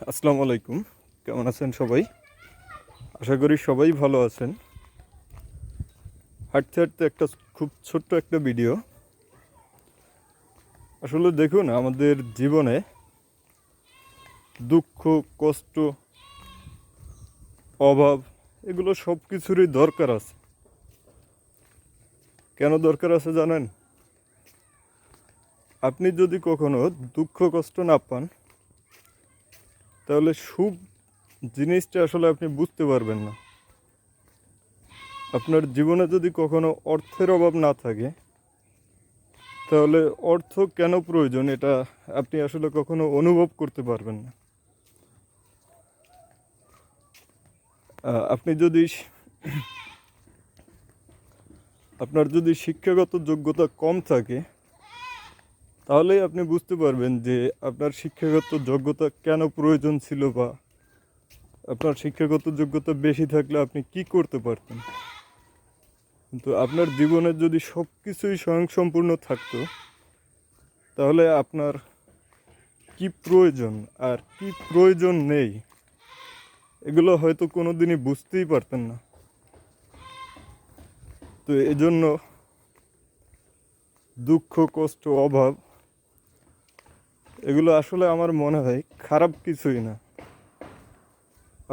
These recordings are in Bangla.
আসসালামু আলাইকুম। কেমন আছেন সবাই? আশা করি সবাই ভালো আছেন। হাঁটতে হাঁটতে একটা খুব ছোট্ট একটা ভিডিও। আসলে দেখুন, আমাদের জীবনে দুঃখ, কষ্ট, অভাব এগুলো সব কিছুরই দরকার আছে। কেন দরকার আছে জানেন? আপনি যদি কখনো দুঃখ কষ্ট না পান, তাহলে সুখ জিনিসটা আসলে আপনি বুঝতে পারবেন না। আপনার জীবনে যদি কখনো অর্থের অভাব না থাকে, তাহলে অর্থ কেন প্রয়োজন এটা আপনি আসলে কখনো অনুভব করতে পারবেন না। আপনি যদি আপনার যদি শিক্ষাগত যোগ্যতা কম থাকে, তাহলেই আপনি বুঝতে পারবেন যে আপনার শিক্ষাগত যোগ্যতা কেন প্রয়োজন ছিল, বা আপনার শিক্ষাগত যোগ্যতা বেশি থাকলে আপনি কি করতে পারতেন। কিন্তু আপনার জীবনে যদি সব কিছুই স্বয়ংসম্পূর্ণ থাকতো, তাহলে আপনার কি প্রয়োজন আর কি প্রয়োজন নেই এগুলো হয়তো কোনো দিনই বুঝতেই পারতেন না। তো এজন্য দুঃখ, কষ্ট, অভাব এগুলো আসলে আমার মনে হয় খারাপ কিছুই না।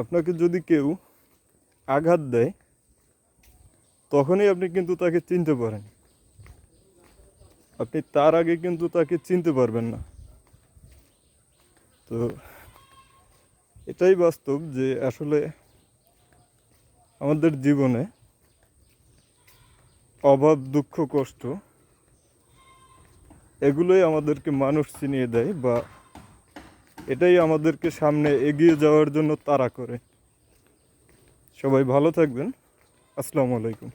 আপনাকে যদি কেউ আঘাত দেয়, তখনই আপনি কিন্তু তাকে চিনতে পারেন। আপনি তার আগে কিন্তু তাকে চিনতে পারবেন না। তো এটাই বাস্তব যে আসলে আমাদের জীবনে অভাব, দুঃখ, কষ্ট এগুলোই আমাদেরকে মানুষ চিনিয়ে দেয়, বা এটাই আমাদেরকে সামনে এগিয়ে যাওয়ার জন্য তাড়া করে। সবাই ভালো থাকবেন। আসসালামু আলাইকুম।